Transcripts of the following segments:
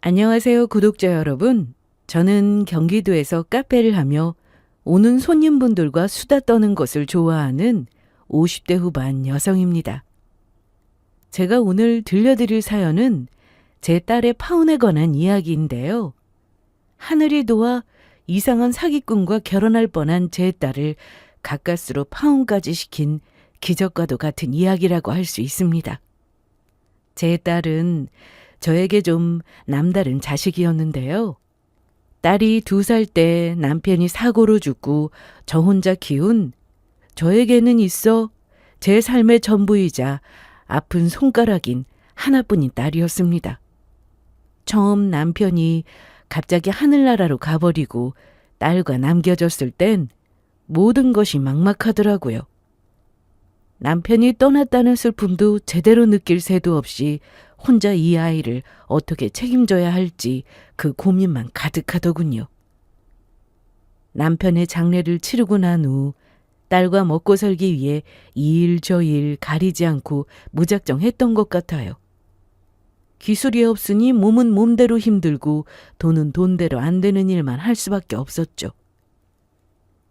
안녕하세요, 구독자 여러분. 저는 경기도에서 카페를 하며 오는 손님분들과 수다 떠는 것을 좋아하는 50대 후반 여성입니다. 제가 오늘 들려드릴 사연은 제 딸의 파혼에 관한 이야기인데요. 하늘이 도와 이상한 사기꾼과 결혼할 뻔한 제 딸을 가까스로 파혼까지 시킨 기적과도 같은 이야기라고 할 수 있습니다. 제 딸은 저에게 좀 남다른 자식이었는데요. 딸이 2살 때 남편이 사고로 죽고 저 혼자 키운 저에게는 있어 제 삶의 전부이자 아픈 손가락인 하나뿐인 딸이었습니다. 처음 남편이 갑자기 하늘나라로 가버리고 딸과 남겨졌을 땐 모든 것이 막막하더라고요. 남편이 떠났다는 슬픔도 제대로 느낄 새도 없이 혼자 이 아이를 어떻게 책임져야 할지 그 고민만 가득하더군요. 남편의 장례를 치르고 난 후 딸과 먹고 살기 위해 이 일 저 일 가리지 않고 무작정 했던 것 같아요. 기술이 없으니 몸은 몸대로 힘들고 돈은 돈대로 안 되는 일만 할 수밖에 없었죠.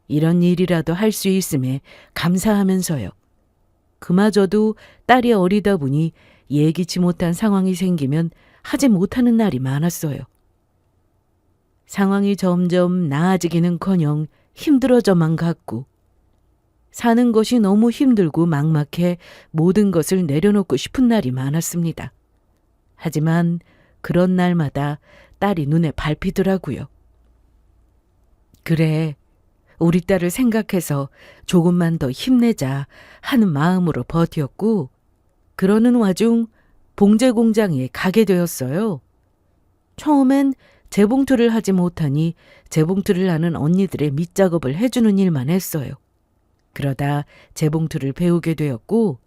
이런 일이라도 할 수 있음에 감사하면서요. 그마저도 딸이 어리다 보니 예기치 못한 상황이 생기면 하지 못하는 날이 많았어요. 상황이 점점 나아지기는커녕 힘들어져만 갔고 사는 것이 너무 힘들고 막막해 모든 것을 내려놓고 싶은 날이 많았습니다. 하지만 그런 날마다 딸이 눈에 밟히더라고요. 그래, 우리 딸을 생각해서 조금만 더 힘내자 하는 마음으로 버텼고 그러는 와중 봉제 공장에 가게 되었어요. 처음엔 재봉틀을 하지 못하니 재봉틀을 하는 언니들의 밑작업을 해주는 일만 했어요. 그러다 재봉틀을 배우게 되었고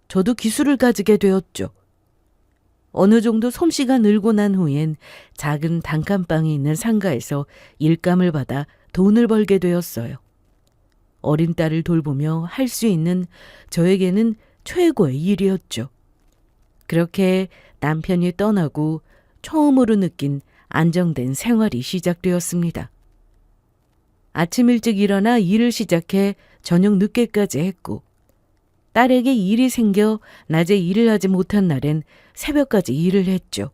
저도 기술을 가지게 되었죠. 어느 정도 솜씨가 늘고 난 후엔 작은 단칸방이 있는 상가에서 일감을 받아 돈을 벌게 되었어요. 어린 딸을 돌보며 할 수 있는 저에게는 최고의 일이었죠. 그렇게 남편이 떠나고 처음으로 느낀 안정된 생활이 시작되었습니다. 아침 일찍 일어나 일을 시작해 저녁 늦게까지 했고 딸에게 일이 생겨 낮에 일을 하지 못한 날엔 새벽까지 일을 했죠.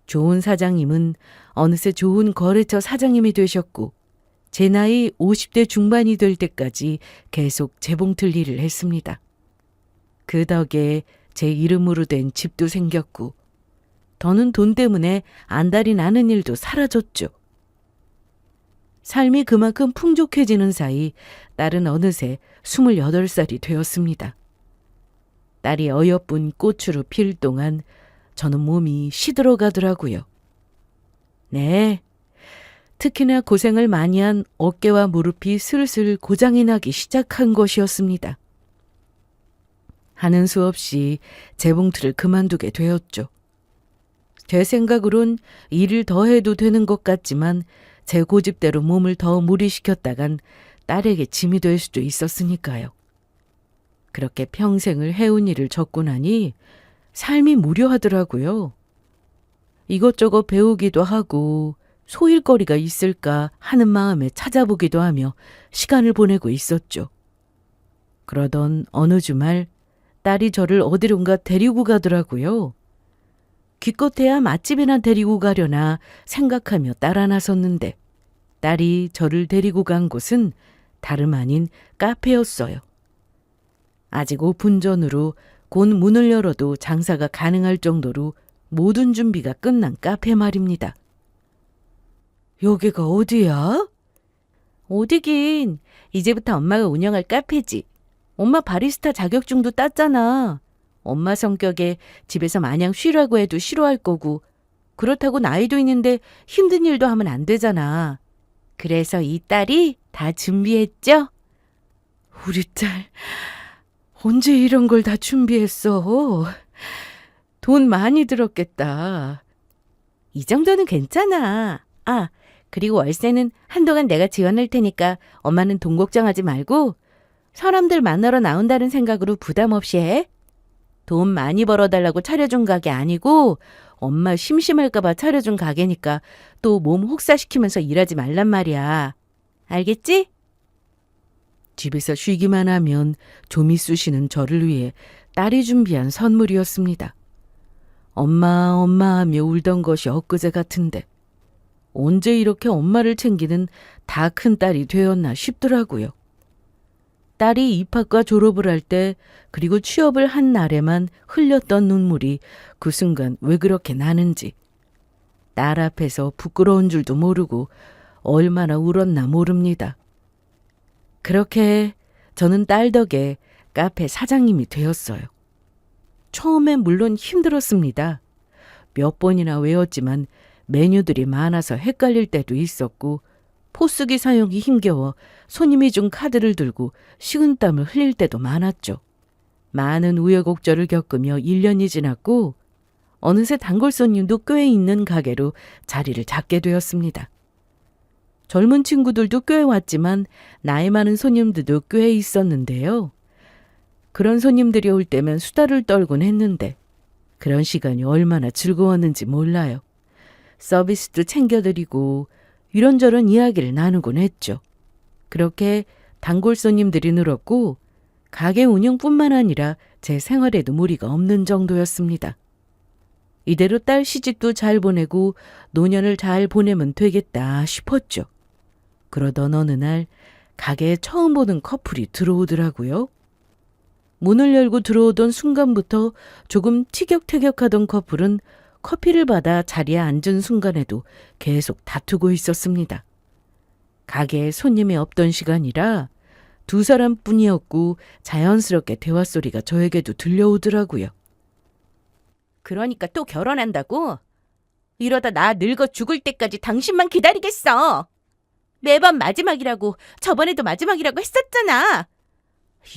좋은 사장님은 어느새 좋은 거래처 사장님이 되셨고 제 나이 50대 중반이 될 때까지 계속 재봉틀 일을 했습니다. 그 덕에 제 이름으로 된 집도 생겼고 더는 돈 때문에 안달이 나는 일도 사라졌죠. 삶이 그만큼 풍족해지는 사이 딸은 어느새 28살이 되었습니다. 딸이 어여쁜 꽃으로 필 동안 저는 몸이 시들어가더라고요. 네, 특히나 고생을 많이 한 어깨와 무릎이 슬슬 고장이 나기 시작한 것이었습니다. 하는 수 없이 재봉틀을 그만두게 되었죠. 제 생각으론 일을 더 해도 되는 것 같지만 제 고집대로 몸을 더 무리시켰다간 딸에게 짐이 될 수도 있었으니까요. 그렇게 평생을 해온 일을 적고 나니 삶이 무료하더라고요. 이것저것 배우기도 하고 소일거리가 있을까 하는 마음에 찾아보기도 하며 시간을 보내고 있었죠. 그러던 어느 주말 딸이 저를 어디론가 데리고 가더라고요. 기껏해야 맛집이나 데리고 가려나 생각하며 따라 나섰는데 딸이 저를 데리고 간 곳은 다름 아닌 카페였어요. 아직 오픈 전으로 곧 문을 열어도 장사가 가능할 정도로 모든 준비가 끝난 카페 말입니다. 여기가 어디야? 어디긴. 이제부터 엄마가 운영할 카페지. 엄마 바리스타 자격증도 땄잖아. 엄마 성격에 집에서 마냥 쉬라고 해도 싫어할 거고 그렇다고 나이도 있는데 힘든 일도 하면 안 되잖아. 그래서 이 딸이 다 준비했죠? 우리 딸 언제 이런 걸 다 준비했어? 돈 많이 들었겠다. 이 정도는 괜찮아. 아, 그리고 월세는 한동안 내가 지원할 테니까 엄마는 돈 걱정하지 말고 사람들 만나러 나온다는 생각으로 부담 없이 해. 돈 많이 벌어달라고 차려준 가게 아니고 엄마 심심할까봐 차려준 가게니까 또 몸 혹사시키면서 일하지 말란 말이야. 알겠지? 집에서 쉬기만 하면 조미수 씨는 저를 위해 딸이 준비한 선물이었습니다. 엄마, 엄마 하며 울던 것이 엊그제 같은데 언제 이렇게 엄마를 챙기는 다 큰 딸이 되었나 싶더라고요. 딸이 입학과 졸업을 할 때 그리고 취업을 한 날에만 흘렸던 눈물이 그 순간 왜 그렇게 나는지 딸 앞에서 부끄러운 줄도 모르고 얼마나 울었나 모릅니다. 그렇게 저는 딸 덕에 카페 사장님이 되었어요. 처음엔 물론 힘들었습니다. 몇 번이나 외웠지만 메뉴들이 많아서 헷갈릴 때도 있었고 포스기 사용이 힘겨워 손님이 준 카드를 들고 식은땀을 흘릴 때도 많았죠. 많은 우여곡절을 겪으며 1년이 지났고 어느새 단골 손님도 꽤 있는 가게로 자리를 잡게 되었습니다. 젊은 친구들도 꽤 왔지만 나이 많은 손님들도 꽤 있었는데요. 그런 손님들이 올 때면 수다를 떨곤 했는데 그런 시간이 얼마나 즐거웠는지 몰라요. 서비스도 챙겨드리고 이런저런 이야기를 나누곤 했죠. 그렇게 단골 손님들이 늘었고 가게 운영뿐만 아니라 제 생활에도 무리가 없는 정도였습니다. 이대로 딸 시집도 잘 보내고 노년을 잘 보내면 되겠다 싶었죠. 그러던 어느 날 가게에 처음 보는 커플이 들어오더라고요. 문을 열고 들어오던 순간부터 조금 티격태격하던 커플은 커피를 받아 자리에 앉은 순간에도 계속 다투고 있었습니다. 가게에 손님이 없던 시간이라 두 사람뿐이었고 자연스럽게 대화 소리가 저에게도 들려오더라고요. 그러니까 또 결혼한다고? 이러다 나 늙어 죽을 때까지 당신만 기다리겠어. 매번 마지막이라고 저번에도 마지막이라고 했었잖아.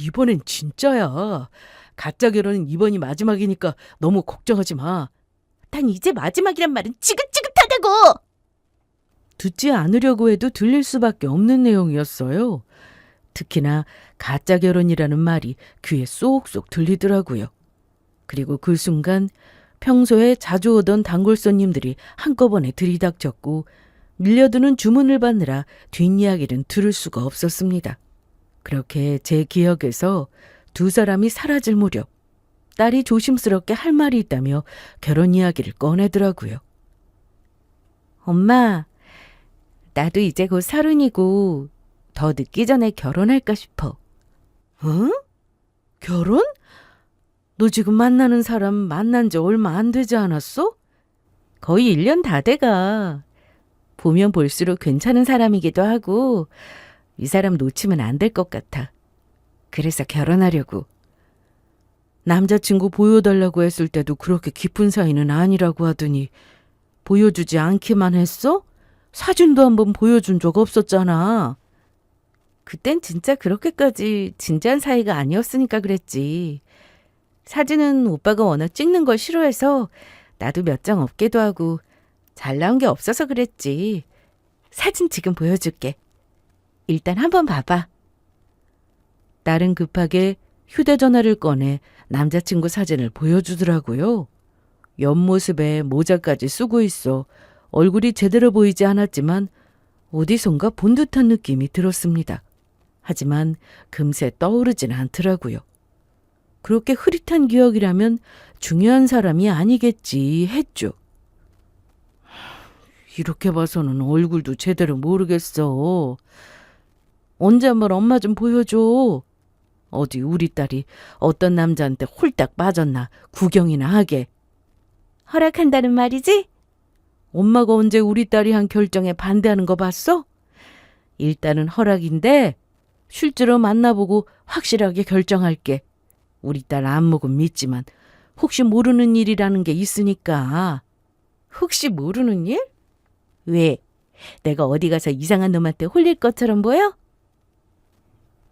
이번엔 진짜야. 가짜 결혼은 이번이 마지막이니까 너무 걱정하지 마. 난 이제 마지막이란 말은 지긋지긋하다고. 듣지 않으려고 해도 들릴 수밖에 없는 내용이었어요. 특히나 가짜 결혼이라는 말이 귀에 쏙쏙 들리더라고요. 그리고 그 순간 평소에 자주 오던 단골 손님들이 한꺼번에 들이닥쳤고 밀려드는 주문을 받느라 뒷이야기는 들을 수가 없었습니다. 그렇게 제 기억에서 두 사람이 사라질 무렵 딸이 조심스럽게 할 말이 있다며 결혼 이야기를 꺼내더라고요. 엄마, 나도 이제 곧 30이고 더 늦기 전에 결혼할까 싶어. 응? 결혼? 너 지금 만나는 사람 만난 지 얼마 안 되지 않았어? 거의 1년 다 돼가. 보면 볼수록 괜찮은 사람이기도 하고 이 사람 놓치면 안 될 것 같아. 그래서 결혼하려고. 남자친구 보여달라고 했을 때도 그렇게 깊은 사이는 아니라고 하더니 보여주지 않기만 했어? 사진도 한번 보여준 적 없었잖아. 그땐 진짜 그렇게까지 진지한 사이가 아니었으니까 그랬지. 사진은 오빠가 워낙 찍는 걸 싫어해서 나도 몇 장 없기도 하고 잘 나온 게 없어서 그랬지. 사진 지금 보여줄게. 일단 한번 봐봐. 딸은 급하게 휴대전화를 꺼내 남자친구 사진을 보여주더라고요. 옆모습에 모자까지 쓰고 있어 얼굴이 제대로 보이지 않았지만 어디선가 본 듯한 느낌이 들었습니다. 하지만 금세 떠오르진 않더라고요. 그렇게 흐릿한 기억이라면 중요한 사람이 아니겠지 했죠. 이렇게 봐서는 얼굴도 제대로 모르겠어. 언제 한번 엄마 좀 보여줘. 어디 우리 딸이 어떤 남자한테 홀딱 빠졌나 구경이나 하게. 허락한다는 말이지? 엄마가 언제 우리 딸이 한 결정에 반대하는 거 봤어? 일단은 허락인데 실제로 만나보고 확실하게 결정할게. 우리 딸 안목은 믿지만 혹시 모르는 일이라는 게 있으니까. 혹시 모르는 일? 왜? 내가 어디 가서 이상한 놈한테 홀릴 것처럼 보여?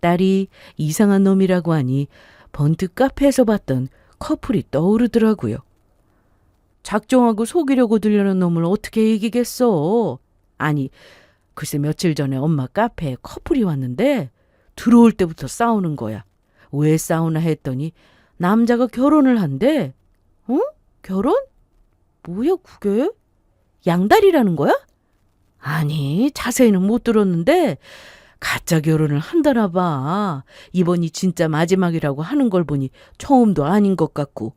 딸이 이상한 놈이라고 하니 번뜩 카페에서 봤던 커플이 떠오르더라고요. 작정하고 속이려고 들려는 놈을 어떻게 이기겠어? 아니, 글쎄 며칠 전에 엄마 카페에 커플이 왔는데 들어올 때부터 싸우는 거야. 왜 싸우나 했더니 남자가 결혼을 한대. 어? 결혼? 뭐야 그게? 양다리라는 거야? 아니, 자세히는 못 들었는데 가짜 결혼을 한다나 봐. 이번이 진짜 마지막이라고 하는 걸 보니 처음도 아닌 것 같고.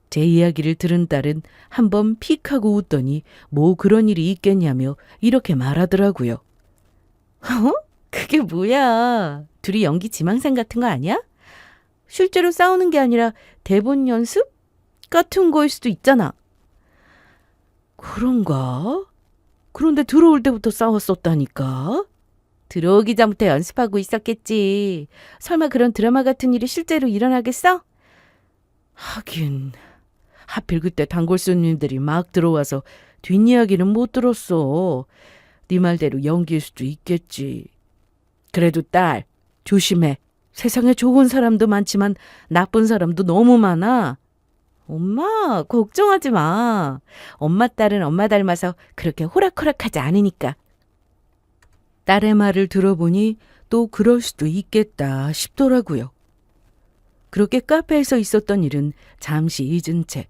제 이야기를 들은 딸은 한번 픽 하고 웃더니 뭐 그런 일이 있겠냐며 이렇게 말하더라고요. 어? 그게 뭐야? 둘이 연기 지망생 같은 거 아니야? 실제로 싸우는 게 아니라 대본 연습 같은 거일 수도 있잖아. 그런가? 그런데 들어올 때부터 싸웠었다니까? 들어오기 전부터 연습하고 있었겠지. 설마 그런 드라마 같은 일이 실제로 일어나겠어? 하긴, 하필 그때 단골 손님들이 막 들어와서 뒷이야기는 못 들었어. 네 말대로 연기일 수도 있겠지. 그래도 딸, 조심해. 세상에 좋은 사람도 많지만 나쁜 사람도 너무 많아. 엄마, 걱정하지 마. 엄마 딸은 엄마 닮아서 그렇게 호락호락하지 않으니까. 딸의 말을 들어보니 또 그럴 수도 있겠다 싶더라고요. 그렇게 카페에서 있었던 일은 잠시 잊은 채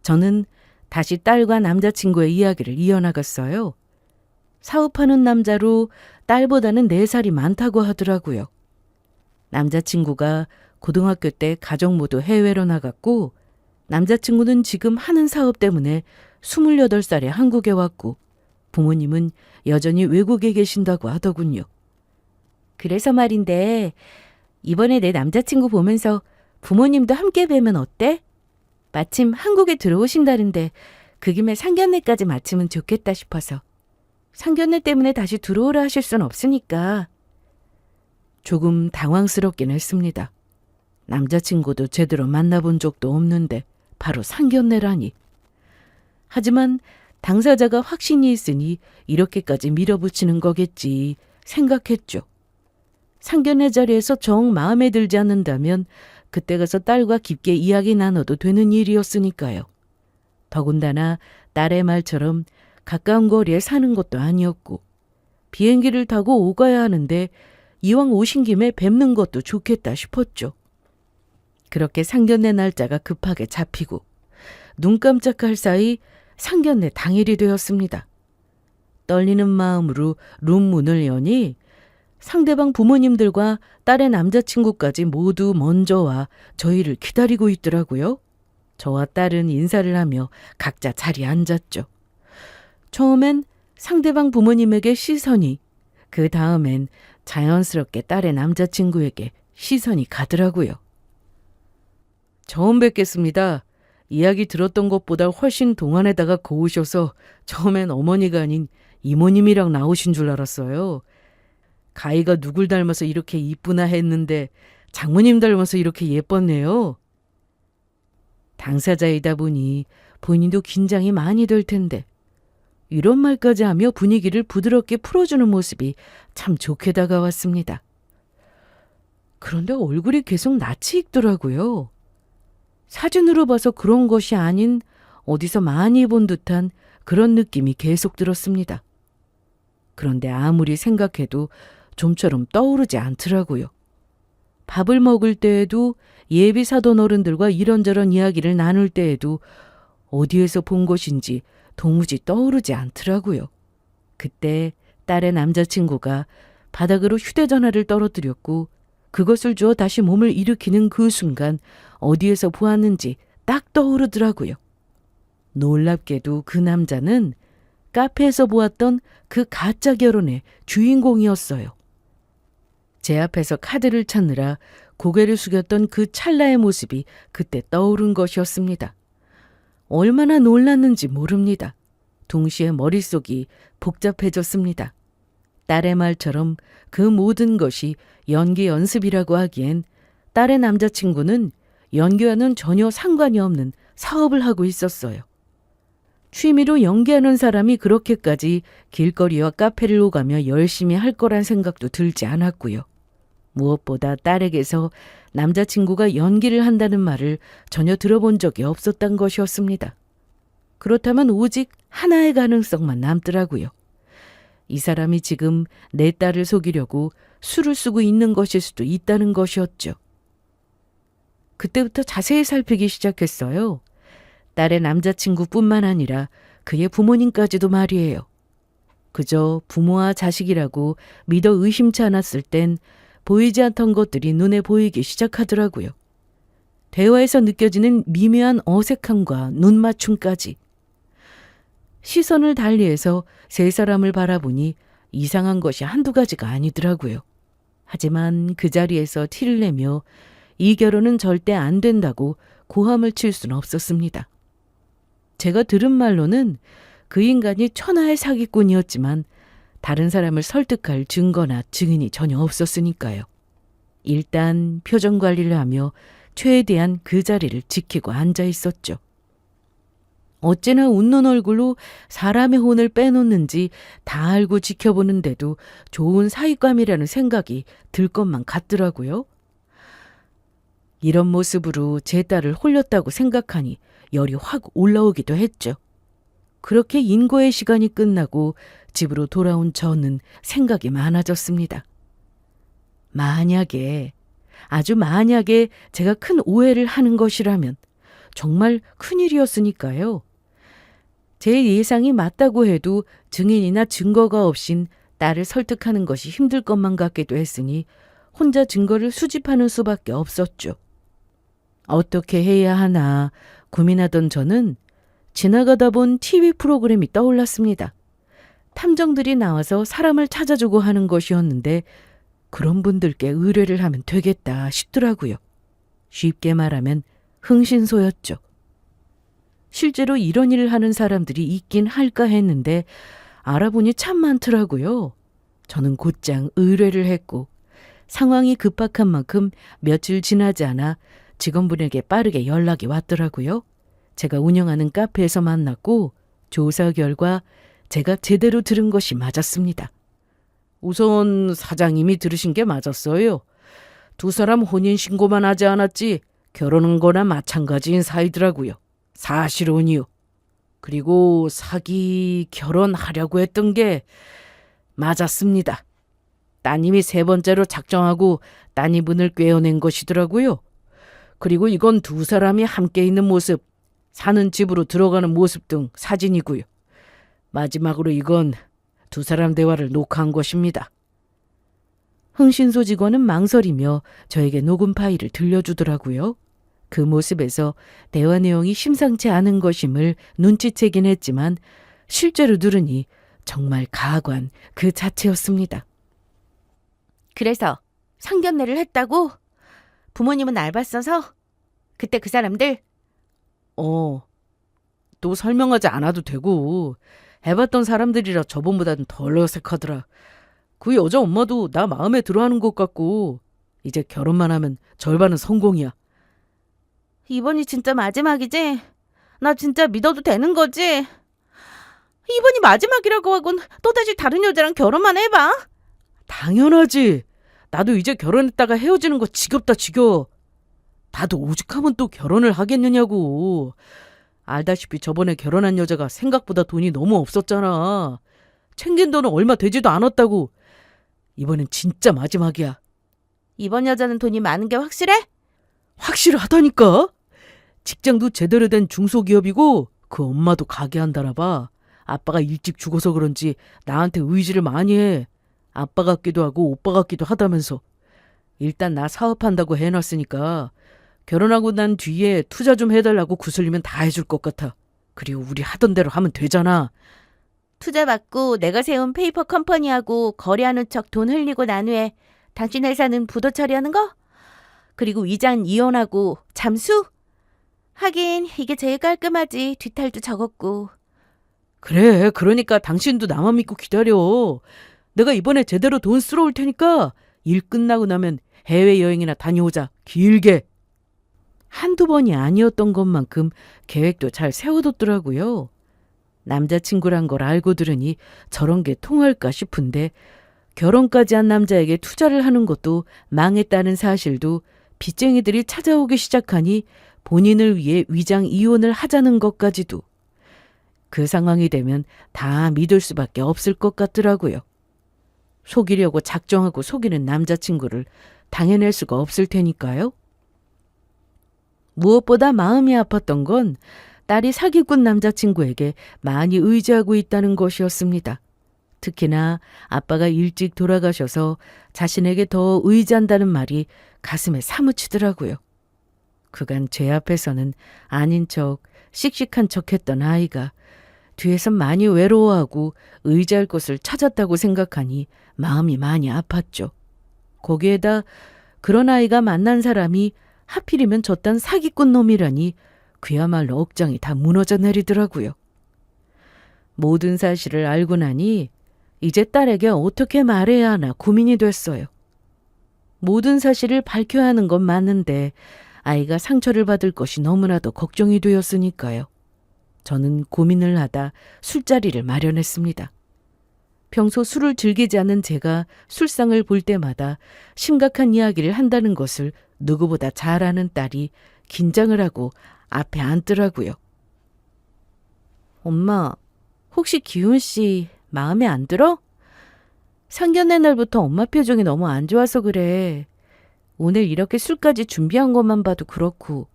저는 다시 딸과 남자친구의 이야기를 이어나갔어요. 사업하는 남자로 딸보다는 4살이 많다고 하더라고요. 남자친구가 고등학교 때 가족 모두 해외로 나갔고 남자친구는 지금 하는 사업 때문에 28살에 한국에 왔고 부모님은 여전히 외국에 계신다고 하더군요. 그래서 말인데 이번에 내 남자친구 보면서 부모님도 함께 뵈면 어때? 마침 한국에 들어오신다는데 그 김에 상견례까지 마치면 좋겠다 싶어서. 상견례 때문에 다시 들어오라 하실 순 없으니까. 조금 당황스럽긴 했습니다. 남자친구도 제대로 만나본 적도 없는데 바로 상견례라니. 하지만 당사자가 확신이 있으니 이렇게까지 밀어붙이는 거겠지 생각했죠. 상견례 자리에서 정 마음에 들지 않는다면 그때 가서 딸과 깊게 이야기 나눠도 되는 일이었으니까요. 더군다나 딸의 말처럼 가까운 거리에 사는 것도 아니었고 비행기를 타고 오가야 하는데 이왕 오신 김에 뵙는 것도 좋겠다 싶었죠. 그렇게 상견례 날짜가 급하게 잡히고 눈 깜짝할 사이 상견례 당일이 되었습니다. 떨리는 마음으로 룸문을 여니 상대방 부모님들과 딸의 남자친구까지 모두 먼저 와 저희를 기다리고 있더라고요. 저와 딸은 인사를 하며 각자 자리에 앉았죠. 처음엔 상대방 부모님에게 시선이, 그 다음엔 자연스럽게 딸의 남자친구에게 시선이 가더라고요. 처음 뵙겠습니다. 이야기 들었던 것보다 훨씬 동안에다가 고우셔서 처음엔 어머니가 아닌 이모님이랑 나오신 줄 알았어요. 가희가 누굴 닮아서 이렇게 이쁘나 했는데 장모님 닮아서 이렇게 예뻤네요. 당사자이다 보니 본인도 긴장이 많이 될 텐데 이런 말까지 하며 분위기를 부드럽게 풀어주는 모습이 참 좋게 다가왔습니다. 그런데 얼굴이 계속 낯이 익더라고요. 사진으로 봐서 그런 것이 아닌 어디서 많이 본 듯한 그런 느낌이 계속 들었습니다. 그런데 아무리 생각해도 좀처럼 떠오르지 않더라고요. 밥을 먹을 때에도 예비 사돈 어른들과 이런저런 이야기를 나눌 때에도 어디에서 본 것인지 도무지 떠오르지 않더라고요. 그때 딸의 남자친구가 바닥으로 휴대전화를 떨어뜨렸고 그것을 주워 다시 몸을 일으키는 그 순간 어디에서 보았는지 딱 떠오르더라고요. 놀랍게도 그 남자는 카페에서 보았던 그 가짜 결혼의 주인공이었어요. 제 앞에서 카드를 찾느라 고개를 숙였던 그 찰나의 모습이 그때 떠오른 것이었습니다. 얼마나 놀랐는지 모릅니다. 동시에 머릿속이 복잡해졌습니다. 딸의 말처럼 그 모든 것이 연기 연습이라고 하기엔 딸의 남자친구는 연기와는 전혀 상관이 없는 사업을 하고 있었어요. 취미로 연기하는 사람이 그렇게까지 길거리와 카페를 오가며 열심히 할 거란 생각도 들지 않았고요. 무엇보다 딸에게서 남자친구가 연기를 한다는 말을 전혀 들어본 적이 없었던 것이었습니다. 그렇다면 오직 하나의 가능성만 남더라고요. 이 사람이 지금 내 딸을 속이려고 수를 쓰고 있는 것일 수도 있다는 것이었죠. 그때부터 자세히 살피기 시작했어요. 딸의 남자친구뿐만 아니라 그의 부모님까지도 말이에요. 그저 부모와 자식이라고 믿어 의심치 않았을 땐 보이지 않던 것들이 눈에 보이기 시작하더라고요. 대화에서 느껴지는 미묘한 어색함과 눈맞춤까지. 시선을 달리해서 세 사람을 바라보니 이상한 것이 한두 가지가 아니더라고요. 하지만 그 자리에서 티를 내며 이 결혼은 절대 안 된다고 고함을 칠 수는 없었습니다. 제가 들은 말로는 그 인간이 천하의 사기꾼이었지만 다른 사람을 설득할 증거나 증인이 전혀 없었으니까요. 일단 표정 관리를 하며 최대한 그 자리를 지키고 앉아 있었죠. 어째나 웃는 얼굴로 사람의 혼을 빼놓는지 다 알고 지켜보는데도 좋은 사윗감이라는 생각이 들 것만 같더라고요. 이런 모습으로 제 딸을 홀렸다고 생각하니 열이 확 올라오기도 했죠. 그렇게 인고의 시간이 끝나고 집으로 돌아온 저는 생각이 많아졌습니다. 만약에, 아주 만약에 제가 큰 오해를 하는 것이라면 정말 큰일이었으니까요. 제 예상이 맞다고 해도 증인이나 증거가 없인 딸을 설득하는 것이 힘들 것만 같기도 했으니 혼자 증거를 수집하는 수밖에 없었죠. 어떻게 해야 하나 고민하던 저는 지나가다 본 TV 프로그램이 떠올랐습니다. 탐정들이 나와서 사람을 찾아주고 하는 것이었는데 그런 분들께 의뢰를 하면 되겠다 싶더라고요. 쉽게 말하면 흥신소였죠. 실제로 이런 일을 하는 사람들이 있긴 할까 했는데 알아보니 참 많더라고요. 저는 곧장 의뢰를 했고 상황이 급박한 만큼 며칠 지나지 않아 직원분에게 빠르게 연락이 왔더라고요. 제가 운영하는 카페에서 만났고 조사 결과 제가 제대로 들은 것이 맞았습니다. 우선 사장님이 들으신 게 맞았어요. 두 사람 혼인신고만 하지 않았지 결혼한 거나 마찬가지인 사이더라고요. 사실혼이요. 그리고 사기 결혼하려고 했던 게 맞았습니다. 따님이 세 번째로 작정하고 따님분을 꿰어낸 것이더라고요. 그리고 이건 두 사람이 함께 있는 모습, 사는 집으로 들어가는 모습 등 사진이고요. 마지막으로 이건 두 사람 대화를 녹화한 것입니다. 흥신소 직원은 망설이며 저에게 녹음 파일을 들려주더라고요. 그 모습에서 대화 내용이 심상치 않은 것임을 눈치채긴 했지만 실제로 들으니 정말 가관 그 자체였습니다. 그래서 상견례를 했다고? 부모님은 알바써서? 그때 그 사람들? 또 설명하지 않아도 되고 해봤던 사람들이라 저번보다는 덜 어색하더라. 그 여자 엄마도 나 마음에 들어하는 것 같고 이제 결혼만 하면 절반은 성공이야. 이번이 진짜 마지막이지? 나 진짜 믿어도 되는 거지? 이번이 마지막이라고 하곤 또다시 다른 여자랑 결혼만 해봐? 당연하지. 나도 이제 결혼했다가 헤어지는 거 지겹다 지겨워. 나도 오죽하면 또 결혼을 하겠느냐고. 알다시피 저번에 결혼한 여자가 생각보다 돈이 너무 없었잖아. 챙긴 돈은 얼마 되지도 않았다고. 이번엔 진짜 마지막이야. 이번 여자는 돈이 많은 게 확실해? 확실하다니까. 직장도 제대로 된 중소기업이고 그 엄마도 가게 한다나 봐. 아빠가 일찍 죽어서 그런지 나한테 의지를 많이 해. 아빠 같기도 하고 오빠 같기도 하다면서. 일단 나 사업한다고 해놨으니까 결혼하고 난 뒤에 투자 좀 해달라고 구슬리면 다 해줄 것 같아. 그리고 우리 하던 대로 하면 되잖아. 투자 받고 내가 세운 페이퍼 컴퍼니하고 거래하는 척 돈 흘리고 난 후에 당신 회사는 부도 처리하는 거? 그리고 이장 이혼하고 잠수? 하긴 이게 제일 깔끔하지. 뒤탈도 적었고. 그래, 그러니까 당신도 나만 믿고 기다려. 내가 이번에 제대로 돈 쓸어올 테니까 일 끝나고 나면 해외여행이나 다녀오자. 길게. 한두 번이 아니었던 것만큼 계획도 잘 세워뒀더라고요. 남자친구란 걸 알고 들으니 저런 게 통할까 싶은데 결혼까지 한 남자에게 투자를 하는 것도 망했다는 사실도 빚쟁이들이 찾아오기 시작하니 본인을 위해 위장 이혼을 하자는 것까지도. 그 상황이 되면 다 믿을 수밖에 없을 것 같더라고요. 속이려고 작정하고 속이는 남자친구를 당해낼 수가 없을 테니까요. 무엇보다 마음이 아팠던 건 딸이 사기꾼 남자친구에게 많이 의지하고 있다는 것이었습니다. 특히나 아빠가 일찍 돌아가셔서 자신에게 더 의지한다는 말이 가슴에 사무치더라고요. 그간 제 앞에서는 아닌 척, 씩씩한 척했던 아이가 뒤에서 많이 외로워하고 의지할 곳을 찾았다고 생각하니 마음이 많이 아팠죠. 거기에다 그런 아이가 만난 사람이 하필이면 저딴 사기꾼 놈이라니 그야말로 억장이 다 무너져 내리더라고요. 모든 사실을 알고 나니 이제 딸에게 어떻게 말해야 하나 고민이 됐어요. 모든 사실을 밝혀야 하는 건 맞는데 아이가 상처를 받을 것이 너무나도 걱정이 되었으니까요. 저는 고민을 하다 술자리를 마련했습니다. 평소 술을 즐기지 않는 제가 술상을 볼 때마다 심각한 이야기를 한다는 것을 누구보다 잘 아는 딸이 긴장을 하고 앞에 앉더라고요. 엄마, 혹시 기훈 씨 마음에 안 들어? 상견례 날부터 엄마 표정이 너무 안 좋아서 그래. 오늘 이렇게 술까지 준비한 것만 봐도 그렇고.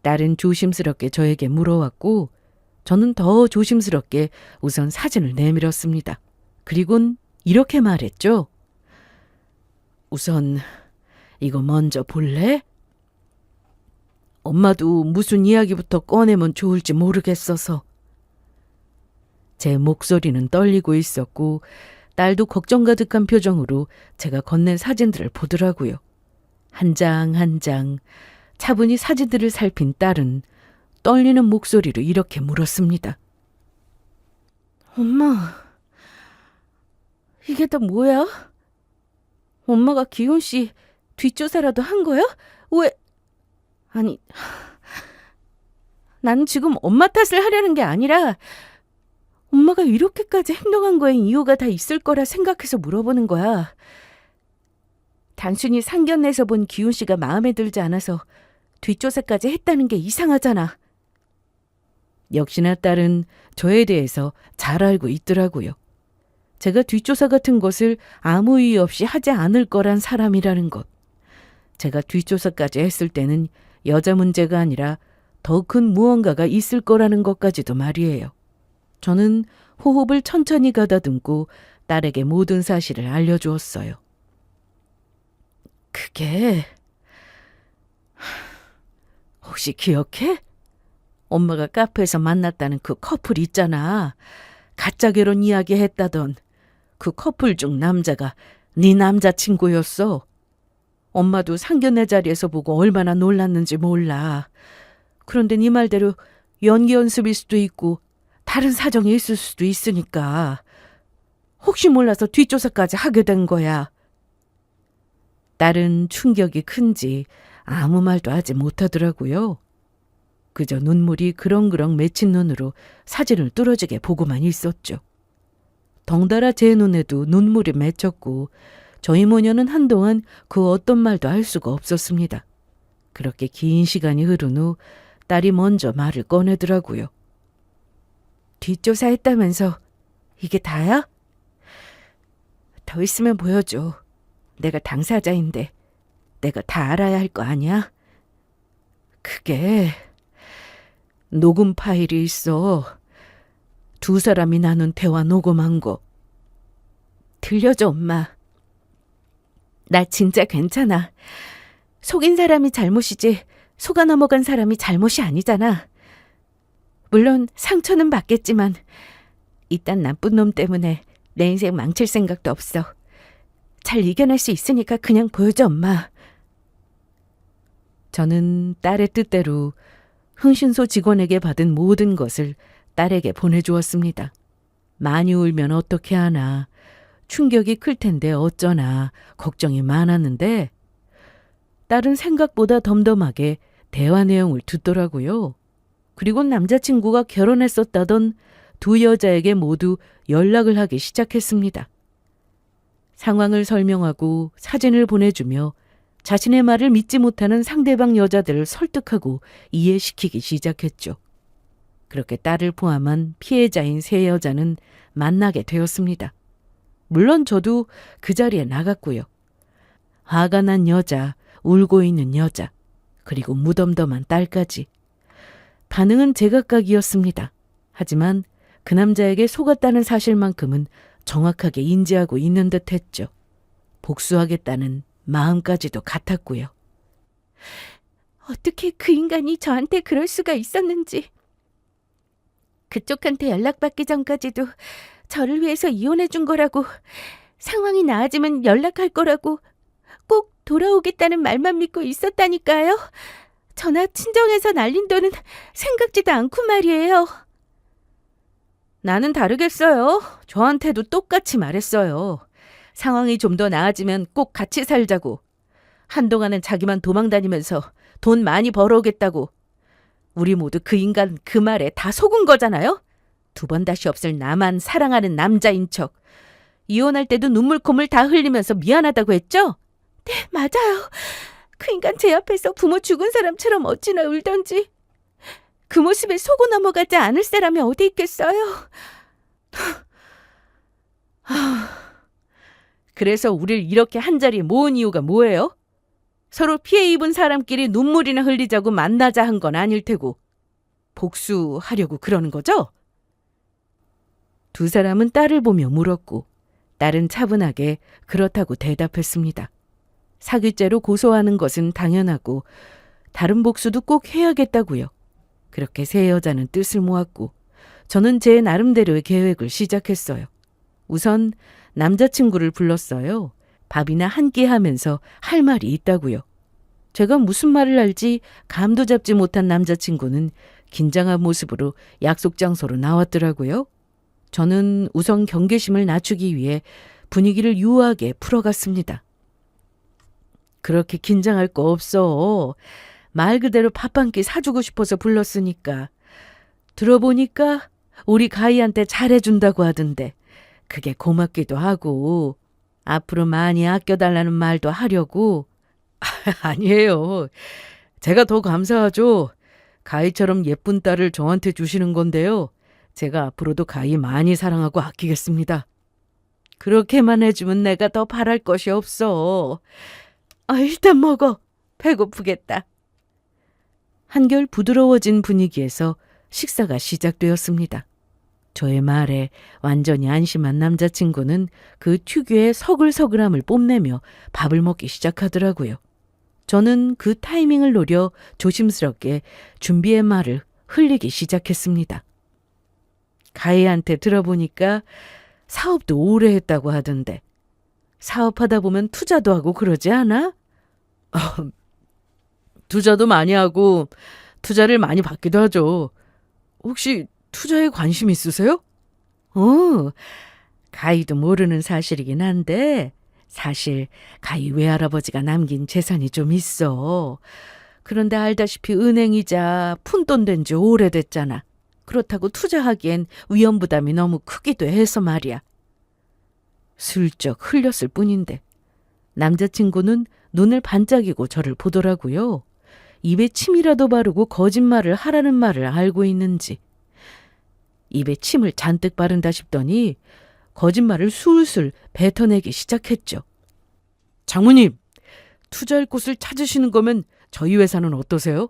딸은 조심스럽게 저에게 물어왔고 저는 더 조심스럽게 우선 사진을 내밀었습니다. 그리곤 이렇게 말했죠. 우선 이거 먼저 볼래? 엄마도 무슨 이야기부터 꺼내면 좋을지 모르겠어서. 제 목소리는 떨리고 있었고 딸도 걱정 가득한 표정으로 제가 건넨 사진들을 보더라고요. 한 장 한 장 차분히 사진들을 살핀 딸은 떨리는 목소리로 이렇게 물었습니다. 엄마, 이게 다 뭐야? 엄마가 기훈 씨 뒷조사라도 한 거야? 왜? 아니, 난 지금 엄마 탓을 하려는 게 아니라 엄마가 이렇게까지 행동한 거엔 이유가 다 있을 거라 생각해서 물어보는 거야. 단순히 상견례에서 본 기훈 씨가 마음에 들지 않아서 뒷조사까지 했다는 게 이상하잖아. 역시나 딸은 저에 대해서 잘 알고 있더라고요. 제가 뒷조사 같은 것을 아무 이유 없이 하지 않을 거란 사람이라는 것. 제가 뒷조사까지 했을 때는 여자 문제가 아니라 더 큰 무언가가 있을 거라는 것까지도 말이에요. 저는 호흡을 천천히 가다듬고 딸에게 모든 사실을 알려주었어요. 그게 혹시 기억해? 엄마가 카페에서 만났다는 그 커플 있잖아. 가짜 결혼 이야기 했다던 그 커플 중 남자가 네 남자친구였어. 엄마도 상견례 자리에서 보고 얼마나 놀랐는지 몰라. 그런데 네 말대로 연기 연습일 수도 있고 다른 사정이 있을 수도 있으니까 혹시 몰라서 뒷조사까지 하게 된 거야. 딸은 충격이 큰지 아무 말도 하지 못하더라고요. 그저 눈물이 그렁그렁 맺힌 눈으로 사진을 뚫어지게 보고만 있었죠. 덩달아 제 눈에도 눈물이 맺혔고 저희 모녀는 한동안 그 어떤 말도 할 수가 없었습니다. 그렇게 긴 시간이 흐른 후 딸이 먼저 말을 꺼내더라고요. 뒷조사했다면서 이게 다야? 더 있으면 보여줘. 내가 당사자인데 내가 다 알아야 할 거 아니야? 그게 녹음 파일이 있어. 두 사람이 나눈 대화 녹음한 거. 들려줘, 엄마. 나 진짜 괜찮아. 속인 사람이 잘못이지 속아 넘어간 사람이 잘못이 아니잖아. 물론 상처는 받겠지만 이딴 나쁜 놈 때문에 내 인생 망칠 생각도 없어. 잘 이겨낼 수 있으니까 그냥 보여줘, 엄마. 저는 딸의 뜻대로 흥신소 직원에게 받은 모든 것을 딸에게 보내주었습니다. 많이 울면 어떻게 하나, 충격이 클 텐데 어쩌나 걱정이 많았는데 딸은 생각보다 덤덤하게 대화 내용을 듣더라고요. 그리고 남자친구가 결혼했었다던 두 여자에게 모두 연락을 하기 시작했습니다. 상황을 설명하고 사진을 보내주며 자신의 말을 믿지 못하는 상대방 여자들을 설득하고 이해시키기 시작했죠. 그렇게 딸을 포함한 피해자인 세 여자는 만나게 되었습니다. 물론 저도 그 자리에 나갔고요. 화가 난 여자, 울고 있는 여자, 그리고 무덤덤한 딸까지. 반응은 제각각이었습니다. 하지만 그 남자에게 속았다는 사실만큼은 정확하게 인지하고 있는 듯 했죠. 복수하겠다는 마음까지도 같았고요. 어떻게 그 인간이 저한테 그럴 수가 있었는지. 그쪽한테 연락받기 전까지도 저를 위해서 이혼해 준 거라고, 상황이 나아지면 연락할 거라고, 꼭 돌아오겠다는 말만 믿고 있었다니까요. 전화 친정에서 날린 돈은 생각지도 않고 말이에요. 나는 다르겠어요. 저한테도 똑같이 말했어요. 상황이 좀 더 나아지면 꼭 같이 살자고. 한동안은 자기만 도망다니면서 돈 많이 벌어오겠다고. 우리 모두 그 인간 그 말에 다 속은 거잖아요. 두 번 다시 없을 나만 사랑하는 남자인 척. 이혼할 때도 눈물콧물 다 흘리면서 미안하다고 했죠? 네, 맞아요. 그 인간 제 앞에서 부모 죽은 사람처럼 어찌나 울던지. 그 모습에 속고 넘어가지 않을 사람이 어디 있겠어요. 그래서 우릴 이렇게 한자리에 모은 이유가 뭐예요? 서로 피해 입은 사람끼리 눈물이나 흘리자고 만나자 한 건 아닐 테고 복수하려고 그러는 거죠? 두 사람은 딸을 보며 물었고 딸은 차분하게 그렇다고 대답했습니다. 사기죄로 고소하는 것은 당연하고 다른 복수도 꼭 해야겠다고요. 그렇게 세 여자는 뜻을 모았고 저는 제 나름대로의 계획을 시작했어요. 우선 남자친구를 불렀어요. 밥이나 한 끼 하면서 할 말이 있다고요. 제가 무슨 말을 할지 감도 잡지 못한 남자친구는 긴장한 모습으로 약속 장소로 나왔더라고요. 저는 우선 경계심을 낮추기 위해 분위기를 유하게 풀어갔습니다. 그렇게 긴장할 거 없어. 말 그대로 밥 한 끼 사주고 싶어서 불렀으니까. 들어보니까 우리 가희한테 잘해준다고 하던데 그게 고맙기도 하고 앞으로 많이 아껴달라는 말도 하려고. 아니에요. 제가 더 감사하죠. 가희처럼 예쁜 딸을 저한테 주시는 건데요. 제가 앞으로도 가희 많이 사랑하고 아끼겠습니다. 그렇게만 해주면 내가 더 바랄 것이 없어. 일단 먹어. 배고프겠다. 한결 부드러워진 분위기에서 식사가 시작되었습니다. 저의 말에 완전히 안심한 남자친구는 그 특유의 서글서글함을 뽐내며 밥을 먹기 시작하더라고요. 저는 그 타이밍을 노려 조심스럽게 준비의 말을 흘리기 시작했습니다. 가희한테 들어보니까 사업도 오래 했다고 하던데 사업하다 보면 투자도 하고 그러지 않아? 투자도 많이 하고 투자를 많이 받기도 하죠. 혹시 투자에 관심 있으세요? 가희도 모르는 사실이긴 한데 사실 가희 외할아버지가 남긴 재산이 좀 있어. 그런데 알다시피 은행이자 푼돈 된 지 오래됐잖아. 그렇다고 투자하기엔 위험 부담이 너무 크기도 해서 말이야. 슬쩍 흘렸을 뿐인데 남자친구는 눈을 반짝이고 저를 보더라고요. 입에 침이라도 바르고 거짓말을 하라는 말을 알고 있는지. 입에 침을 잔뜩 바른다 싶더니 거짓말을 술술 뱉어내기 시작했죠. 장모님, 투자할 곳을 찾으시는 거면 저희 회사는 어떠세요?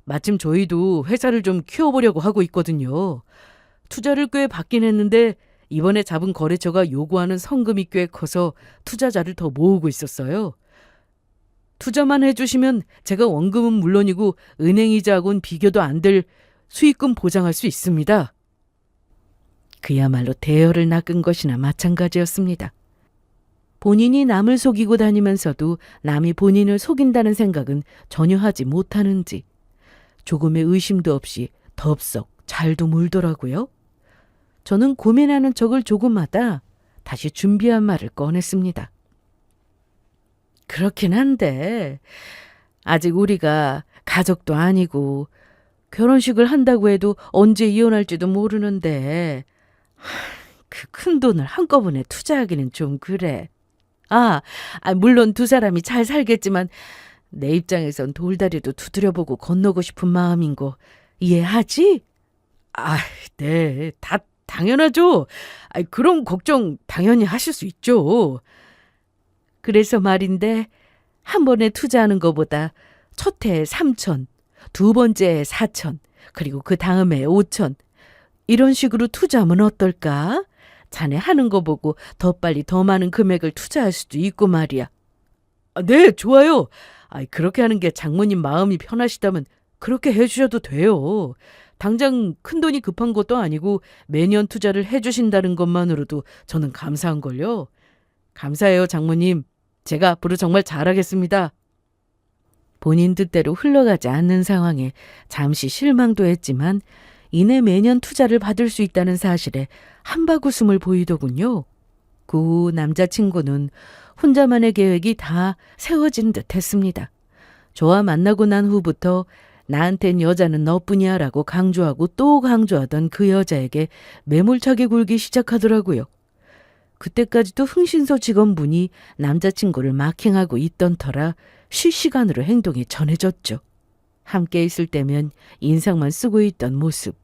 마침 저희도 회사를 좀 키워보려고 하고 있거든요. 투자를 꽤 받긴 했는데 이번에 잡은 거래처가 요구하는 성금이 꽤 커서 투자자를 더 모으고 있었어요. 투자만 해주시면 제가 원금은 물론이고 은행이자하고는 비교도 안 될 수익금 보장할 수 있습니다. 그야말로 대여를 낚은 것이나 마찬가지였습니다. 본인이 남을 속이고 다니면서도 남이 본인을 속인다는 생각은 전혀 하지 못하는지 조금의 의심도 없이 덥석 잘도 물더라고요. 저는 고민하는 척을 조금 하다 다시 준비한 말을 꺼냈습니다. 그렇긴 한데 아직 우리가 가족도 아니고 결혼식을 한다고 해도 언제 이혼할지도 모르는데 그 큰 돈을 한꺼번에 투자하기는 좀 그래. 물론 두 사람이 잘 살겠지만 내 입장에선 돌다리도 두드려보고 건너고 싶은 마음인 거 이해하지? 네, 다 당연하죠. 그런 걱정 당연히 하실 수 있죠. 그래서 말인데 한 번에 투자하는 것보다 첫 해에 3천, 두 번째에 4천, 그리고 그 다음에 5천. 이런 식으로 투자하면 어떨까? 자네 하는 거 보고 더 빨리 더 많은 금액을 투자할 수도 있고 말이야. 네, 좋아요. 그렇게 하는 게 장모님 마음이 편하시다면 그렇게 해주셔도 돼요. 당장 큰돈이 급한 것도 아니고 매년 투자를 해주신다는 것만으로도 저는 감사한걸요. 감사해요, 장모님. 제가 앞으로 정말 잘하겠습니다. 본인 뜻대로 흘러가지 않는 상황에 잠시 실망도 했지만 이내 매년 투자를 받을 수 있다는 사실에 한바구음을 보이더군요. 그 후 남자친구는 혼자만의 계획이 다 세워진 듯 했습니다. 저와 만나고 난 후부터 나한텐 여자는 너뿐이야 라고 강조하고 또 강조하던 그 여자에게 매몰차게 굴기 시작하더라고요. 그때까지도 흥신소 직원분이 남자친구를 마킹하고 있던 터라 실시간으로 행동이 전해졌죠. 함께 있을 때면 인상만 쓰고 있던 모습,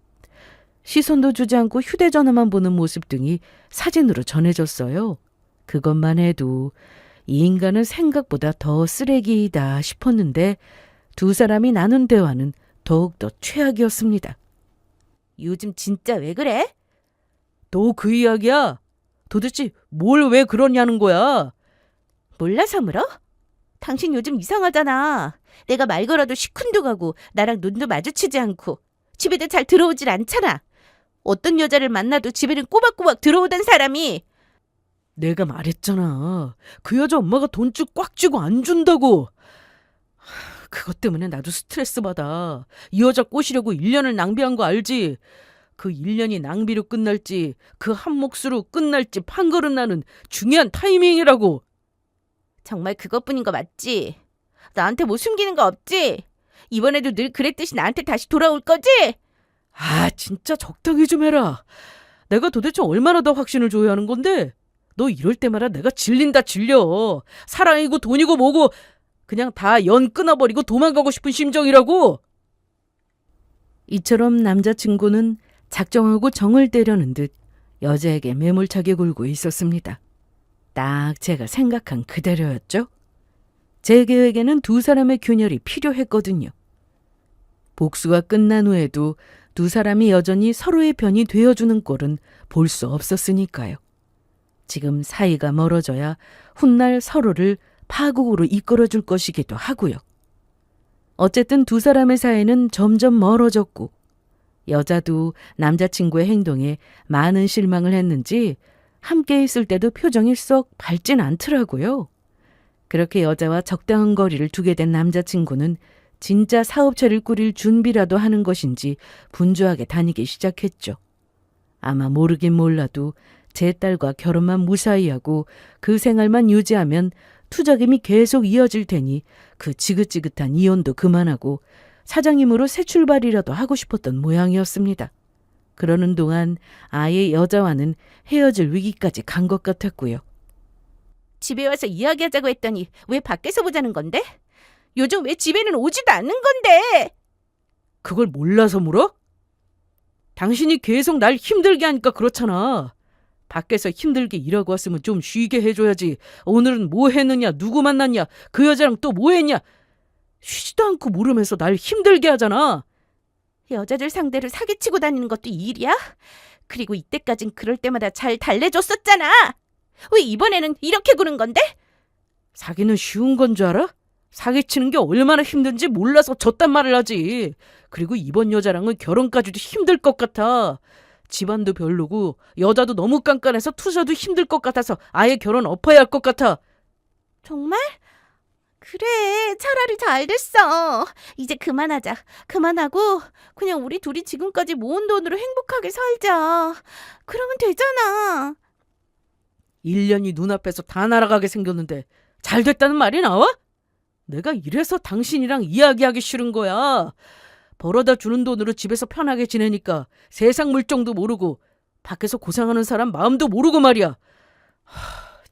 시선도 주지 않고 휴대전화만 보는 모습 등이 사진으로 전해졌어요. 그것만 해도 이 인간은 생각보다 더 쓰레기이다 싶었는데 두 사람이 나눈 대화는 더욱더 최악이었습니다. 요즘 진짜 왜 그래? 또 그 이야기야? 도대체 뭘 왜 그러냐는 거야? 몰라서 물어? 당신 요즘 이상하잖아. 내가 말 걸어도 시큰둥하고 나랑 눈도 마주치지 않고 집에도 잘 들어오질 않잖아. 어떤 여자를 만나도 집에는 꼬박꼬박 들어오던 사람이. 내가 말했잖아. 그 여자 엄마가 돈줄 꽉 쥐고 안 준다고. 그것 때문에 나도 스트레스 받아. 이 여자 꼬시려고 1년을 낭비한 거 알지? 그 1년이 낭비로 끝날지 그 한 몫으로 끝날지 판거른 나는 중요한 타이밍이라고. 정말 그것뿐인 거 맞지? 나한테 뭐 숨기는 거 없지? 이번에도 늘 그랬듯이 나한테 다시 돌아올 거지? 진짜 적당히 좀 해라. 내가 도대체 얼마나 더 확신을 줘야 하는 건데? 너 이럴 때마다 내가 질린다 질려. 사랑이고 돈이고 뭐고 그냥 다 연 끊어버리고 도망가고 싶은 심정이라고. 이처럼 남자친구는 작정하고 정을 때려는 듯 여자에게 매몰차게 굴고 있었습니다. 딱 제가 생각한 그대로였죠. 제 계획에는 두 사람의 균열이 필요했거든요. 복수가 끝난 후에도 두 사람이 여전히 서로의 편이 되어주는 꼴은 볼 수 없었으니까요. 지금 사이가 멀어져야 훗날 서로를 파국으로 이끌어줄 것이기도 하고요. 어쨌든 두 사람의 사이는 점점 멀어졌고 여자도 남자친구의 행동에 많은 실망을 했는지 함께 있을 때도 표정이 썩 밝진 않더라고요. 그렇게 여자와 적당한 거리를 두게 된 남자친구는 진짜 사업체를 꾸릴 준비라도 하는 것인지 분주하게 다니기 시작했죠. 아마 모르긴 몰라도 제 딸과 결혼만 무사히 하고 그 생활만 유지하면 투자금이 계속 이어질 테니 그 지긋지긋한 이혼도 그만하고 사장님으로 새 출발이라도 하고 싶었던 모양이었습니다. 그러는 동안 아예 여자와는 헤어질 위기까지 간 것 같았고요. 집에 와서 이야기하자고 했더니 왜 밖에서 보자는 건데? 요즘 왜 집에는 오지도 않는 건데? 그걸 몰라서 물어? 당신이 계속 날 힘들게 하니까 그렇잖아. 밖에서 힘들게 일하고 왔으면 좀 쉬게 해줘야지. 오늘은 뭐 했느냐, 누구 만났냐, 그 여자랑 또 뭐 했냐. 쉬지도 않고 물으면서 날 힘들게 하잖아. 여자들 상대로 사기치고 다니는 것도 일이야? 그리고 이때까진 그럴 때마다 잘 달래줬었잖아. 왜 이번에는 이렇게 구는 건데? 사기는 쉬운 건 줄 알아? 사기치는 게 얼마나 힘든지 몰라서 졌단 말을 하지. 그리고 이번 여자랑은 결혼까지도 힘들 것 같아. 집안도 별로고 여자도 너무 깐깐해서 투자도 힘들 것 같아서 아예 결혼 엎어야 할 것 같아. 정말? 그래, 차라리 잘 됐어. 이제 그만하자. 그만하고 그냥 우리 둘이 지금까지 모은 돈으로 행복하게 살자. 그러면 되잖아. 1년이 눈앞에서 다 날아가게 생겼는데 잘 됐다는 말이 나와? 내가 이래서 당신이랑 이야기하기 싫은 거야. 벌어다 주는 돈으로 집에서 편하게 지내니까 세상 물정도 모르고 밖에서 고생하는 사람 마음도 모르고 말이야.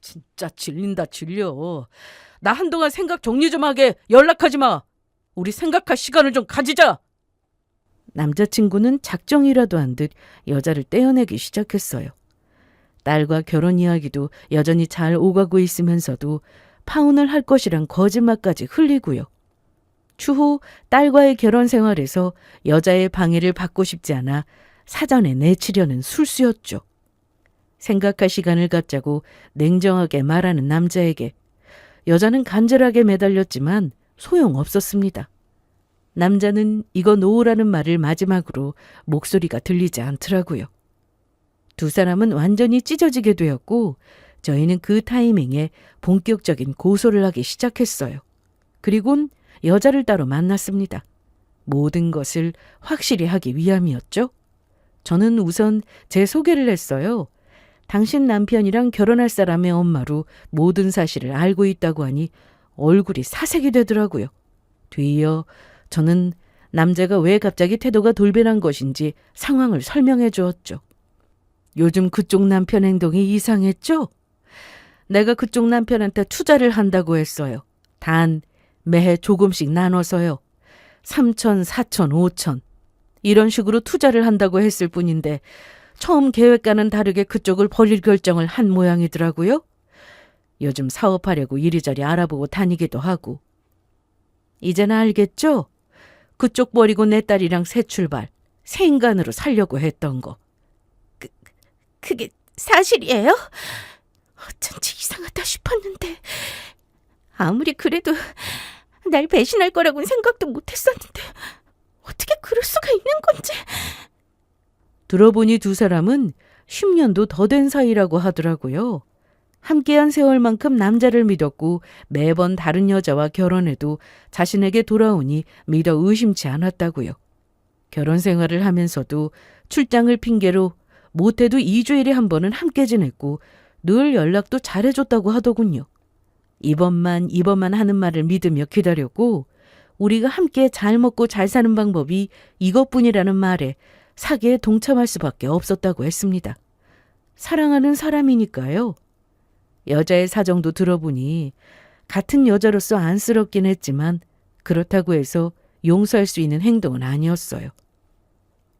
진짜 질린다 질려. 나 한동안 생각 정리 좀 하게 연락하지 마. 우리 생각할 시간을 좀 가지자. 남자친구는 작정이라도 한 듯 여자를 떼어내기 시작했어요. 딸과 결혼 이야기도 여전히 잘 오가고 있으면서도 파혼을 할 것이란 거짓말까지 흘리고요. 추후 딸과의 결혼 생활에서 여자의 방해를 받고 싶지 않아 사전에 내치려는 술수였죠. 생각할 시간을 갖자고 냉정하게 말하는 남자에게 여자는 간절하게 매달렸지만 소용없었습니다. 남자는 이거 놓으라는 말을 마지막으로 목소리가 들리지 않더라고요. 두 사람은 완전히 찢어지게 되었고 저희는 그 타이밍에 본격적인 고소를 하기 시작했어요. 그리곤 여자를 따로 만났습니다. 모든 것을 확실히 하기 위함이었죠. 저는 우선 제 소개를 했어요. 당신 남편이랑 결혼할 사람의 엄마로 모든 사실을 알고 있다고 하니 얼굴이 사색이 되더라고요. 뒤이어 저는 남자가 왜 갑자기 태도가 돌변한 것인지 상황을 설명해 주었죠. 요즘 그쪽 남편 행동이 이상했죠? 내가 그쪽 남편한테 투자를 한다고 했어요. 단 매해 조금씩 나눠서요. 3천, 4천, 5천 이런 식으로 투자를 한다고 했을 뿐인데 처음 계획과는 다르게 그쪽을 버릴 결정을 한 모양이더라고요. 요즘 사업하려고 이리저리 알아보고 다니기도 하고. 이제는 알겠죠? 그쪽 버리고 내 딸이랑 새 출발, 새 인간으로 살려고 했던 거. 그게 사실이에요? 어쩐지 이상하다 싶었는데 아무리 그래도 날 배신할 거라고는 생각도 못했었는데 어떻게 그럴 수가 있는 건지. 들어보니 두 사람은 10년도 더 된 사이라고 하더라고요. 함께한 세월만큼 남자를 믿었고 매번 다른 여자와 결혼해도 자신에게 돌아오니 믿어 의심치 않았다고요. 결혼 생활을 하면서도 출장을 핑계로 못해도 2주일에 한 번은 함께 지냈고 늘 연락도 잘해줬다고 하더군요. 이번만 하는 말을 믿으며 기다렸고 우리가 함께 잘 먹고 잘 사는 방법이 이것뿐이라는 말에 사기에 동참할 수밖에 없었다고 했습니다. 사랑하는 사람이니까요. 여자의 사정도 들어보니 같은 여자로서 안쓰럽긴 했지만 그렇다고 해서 용서할 수 있는 행동은 아니었어요.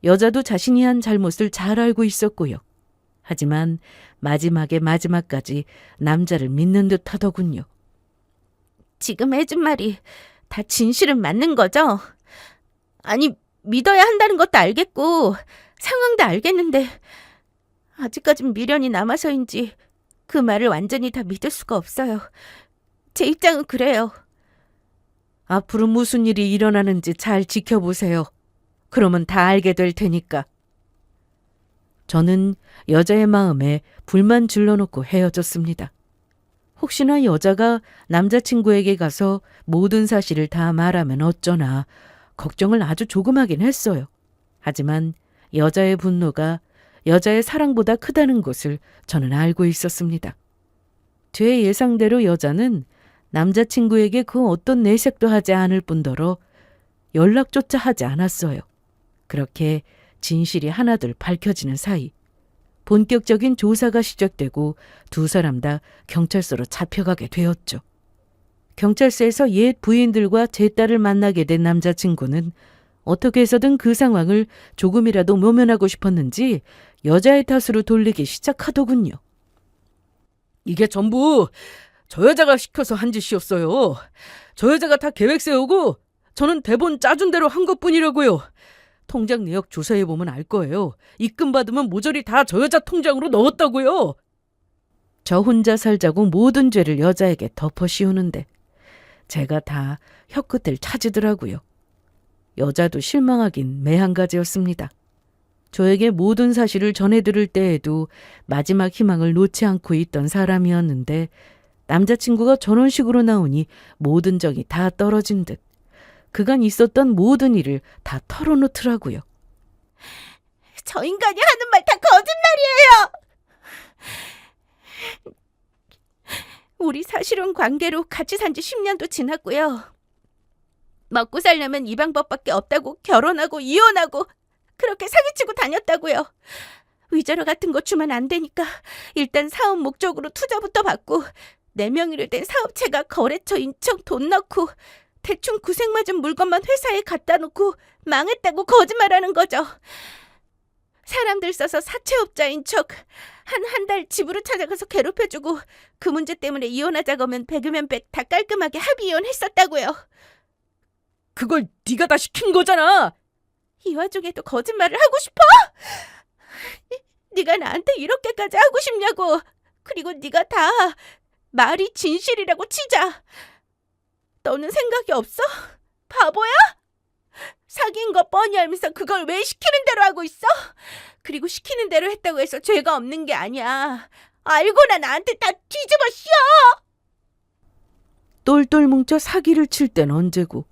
여자도 자신이 한 잘못을 잘 알고 있었고요. 하지만 마지막까지 남자를 믿는 듯 하더군요. 지금 해준 말이 다 진실은 맞는 거죠? 아니, 믿어야 한다는 것도 알겠고 상황도 알겠는데 아직까진 미련이 남아서인지 그 말을 완전히 다 믿을 수가 없어요. 제 입장은 그래요. 앞으로 무슨 일이 일어나는지 잘 지켜보세요. 그러면 다 알게 될 테니까. 저는 여자의 마음에 불만 질러놓고 헤어졌습니다. 혹시나 여자가 남자친구에게 가서 모든 사실을 다 말하면 어쩌나 걱정을 아주 조금 하긴 했어요. 하지만 여자의 분노가 여자의 사랑보다 크다는 것을 저는 알고 있었습니다. 제 예상대로 여자는 남자친구에게 그 어떤 내색도 하지 않을 뿐더러 연락조차 하지 않았어요. 그렇게 진실이 하나둘 밝혀지는 사이 본격적인 조사가 시작되고 두 사람 다 경찰서로 잡혀가게 되었죠. 경찰서에서 옛 부인들과 제 딸을 만나게 된 남자친구는 어떻게 해서든 그 상황을 조금이라도 모면하고 싶었는지 여자의 탓으로 돌리기 시작하더군요. 이게 전부 저 여자가 시켜서 한 짓이었어요. 저 여자가 다 계획 세우고 저는 대본 짜준 대로 한 것뿐이라고요. 통장 내역 조사해보면 알 거예요. 입금 받으면 모조리 다 저 여자 통장으로 넣었다고요. 저 혼자 살자고 모든 죄를 여자에게 덮어 씌우는데 제가 다 혀끝을 찾으더라고요. 여자도 실망하긴 매한가지였습니다. 저에게 모든 사실을 전해들을 때에도 마지막 희망을 놓지 않고 있던 사람이었는데 남자친구가 저런 식으로 나오니 모든 정이 다 떨어진 듯 그간 있었던 모든 일을 다 털어놓더라고요. 저 인간이 하는 말 다 거짓말이에요. 우리 사실혼 관계로 같이 산 지 10년도 지났고요. 먹고 살려면 이 방법밖에 없다고 결혼하고 이혼하고 그렇게 사기치고 다녔다고요. 위자료 같은 거 주면 안 되니까 일단 사업 목적으로 투자부터 받고 내 명의로 된 사업체가 거래처인 척 돈 넣고 대충 구색 맞은 물건만 회사에 갖다 놓고 망했다고 거짓말하는 거죠. 사람들 써서 사채업자인 척 한 달 집으로 찾아가서 괴롭혀주고 그 문제 때문에 이혼하자고 하면 100이면 100 다 깔끔하게 합의 이혼했었다고요. 그걸 네가 다 시킨 거잖아. 이 와중에도 거짓말을 하고 싶어? 네가 나한테 이렇게까지 하고 싶냐고. 그리고 네가 다 말이 진실이라고 치자. 너는 생각이 없어? 바보야? 사귄 거 뻔히 알면서 그걸 왜 시키는 대로 하고 있어? 그리고 시키는 대로 했다고 해서 죄가 없는 게 아니야. 알고나 나한테 다 뒤집어 씌워. 똘똘 뭉쳐 사기를 칠 땐 언제고.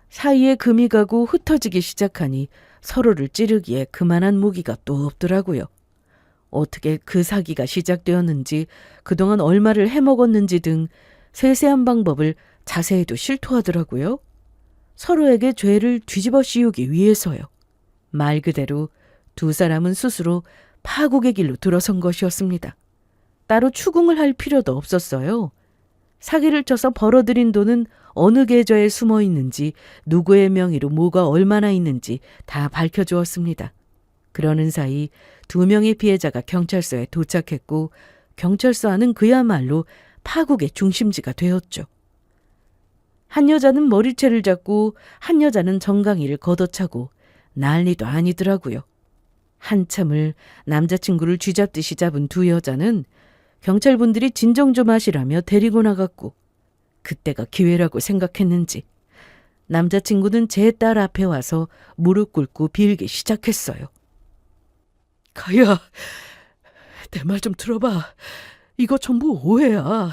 사이에 금이 가고 흩어지기 시작하니 서로를 찌르기에 그만한 무기가 또 없더라고요. 어떻게 그 사기가 시작되었는지, 그동안 얼마를 해먹었는지 등 세세한 방법을 자세히도 실토하더라고요. 서로에게 죄를 뒤집어 씌우기 위해서요. 말 그대로 두 사람은 스스로 파국의 길로 들어선 것이었습니다. 따로 추궁을 할 필요도 없었어요. 사기를 쳐서 벌어들인 돈은 어느 계좌에 숨어 있는지, 누구의 명의로 뭐가 얼마나 있는지 다 밝혀주었습니다. 그러는 사이 2명의 피해자가 경찰서에 도착했고, 경찰서 안은 그야말로 파국의 중심지가 되었죠. 한 여자는 머리채를 잡고 한 여자는 정강이를 걷어차고 난리도 아니더라고요. 한참을 남자친구를 쥐잡듯이 잡은 두 여자는 경찰분들이 진정 좀 하시라며 데리고 나갔고, 그때가 기회라고 생각했는지 남자친구는 제 딸 앞에 와서 무릎 꿇고 빌기 시작했어요. 가희야, 내 말 좀 들어봐. 이거 전부 오해야.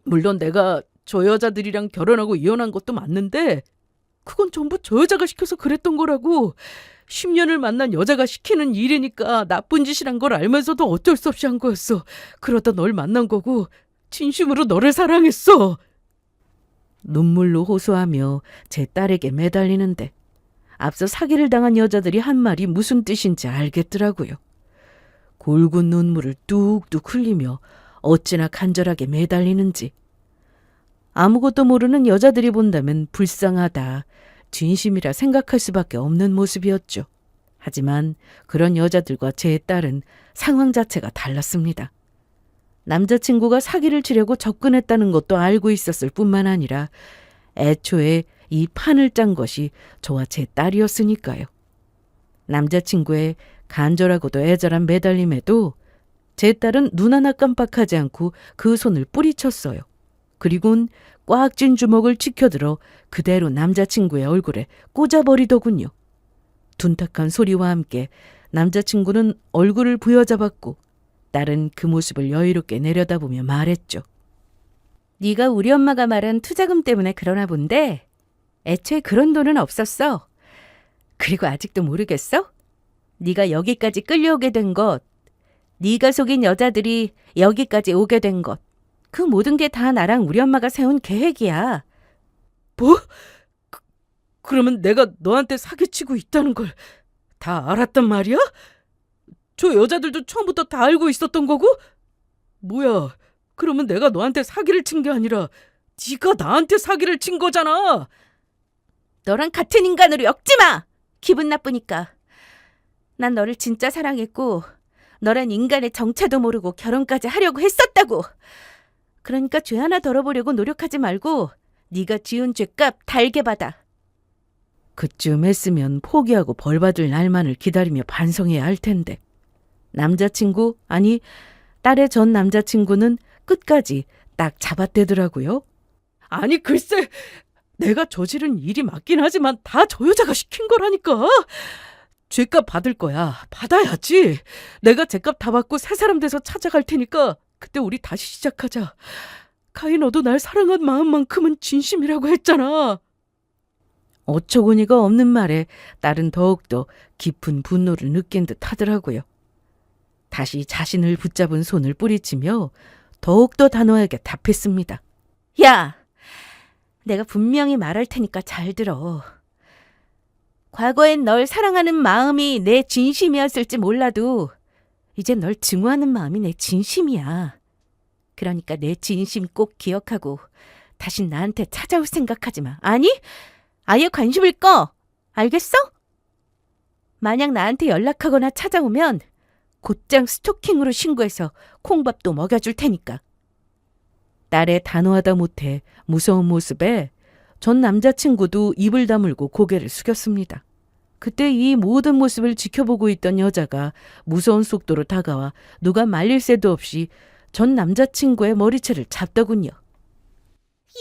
물론 내가 저 여자들이랑 결혼하고 이혼한 것도 맞는데 그건 전부 저 여자가 시켜서 그랬던 거라고. 10년을 만난 여자가 시키는 일이니까 나쁜 짓이란 걸 알면서도 어쩔 수 없이 한 거였어. 그러다 널 만난 거고 진심으로 너를 사랑했어. 눈물로 호소하며 제 딸에게 매달리는데 앞서 사기를 당한 여자들이 한 말이 무슨 뜻인지 알겠더라고요. 골군 눈물을 뚝뚝 흘리며 어찌나 간절하게 매달리는지. 아무것도 모르는 여자들이 본다면 불쌍하다, 진심이라 생각할 수밖에 없는 모습이었죠. 하지만 그런 여자들과 제 딸은 상황 자체가 달랐습니다. 남자친구가 사기를 치려고 접근했다는 것도 알고 있었을 뿐만 아니라 애초에 이 판을 짠 것이 저와 제 딸이었으니까요. 남자친구의 간절하고도 애절한 매달림에도 제 딸은 눈 하나 깜빡하지 않고 그 손을 뿌리쳤어요. 그리곤 꽉 쥔 주먹을 치켜들어 그대로 남자친구의 얼굴에 꽂아버리더군요. 둔탁한 소리와 함께 남자친구는 얼굴을 부여잡았고 딸은 그 모습을 여유롭게 내려다보며 말했죠. 네가 우리 엄마가 말한 투자금 때문에 그러나 본데 애초에 그런 돈은 없었어. 그리고 아직도 모르겠어? 네가 여기까지 끌려오게 된 것, 네가 속인 여자들이 여기까지 오게 된 것, 그 모든 게 다 나랑 우리 엄마가 세운 계획이야. 뭐? 그러면 내가 너한테 사기치고 있다는 걸 다 알았단 말이야? 저 여자들도 처음부터 다 알고 있었던 거고? 뭐야, 그러면 내가 너한테 사기를 친 게 아니라 네가 나한테 사기를 친 거잖아. 너랑 같은 인간으로 엮지 마. 기분 나쁘니까. 난 너를 진짜 사랑했고 너란 인간의 정체도 모르고 결혼까지 하려고 했었다고. 그러니까 죄 하나 덜어보려고 노력하지 말고 네가 지은 죄값 달게 받아. 그쯤 했으면 포기하고 벌받을 날만을 기다리며 반성해야 할 텐데. 남자친구, 아니 딸의 전 남자친구는 끝까지 딱 잡아떼더라고요. 아니 글쎄, 내가 저지른 일이 맞긴 하지만 다 저 여자가 시킨 거라니까. 죄값 받을 거야. 받아야지. 내가 죄값 다 받고 새 사람 돼서 찾아갈 테니까 그때 우리 다시 시작하자. 가희, 너도 날 사랑한 마음만큼은 진심이라고 했잖아. 어처구니가 없는 말에 딸은 더욱더 깊은 분노를 느낀 듯 하더라고요. 다시 자신을 붙잡은 손을 뿌리치며 더욱더 단호하게 답했습니다. 야, 내가 분명히 말할 테니까 잘 들어. 과거엔 널 사랑하는 마음이 내 진심이었을지 몰라도 이제 널 증오하는 마음이 내 진심이야. 그러니까 내 진심 꼭 기억하고 다신 나한테 찾아올 생각하지 마. 아니, 아예 관심을 꺼. 알겠어? 만약 나한테 연락하거나 찾아오면 곧장 스토킹으로 신고해서 콩밥도 먹여줄 테니까. 딸의 단호하다 못해 무서운 모습에 전 남자친구도 입을 다물고 고개를 숙였습니다. 그때 이 모든 모습을 지켜보고 있던 여자가 무서운 속도로 다가와 누가 말릴 새도 없이 전 남자친구의 머리채를 잡더군요.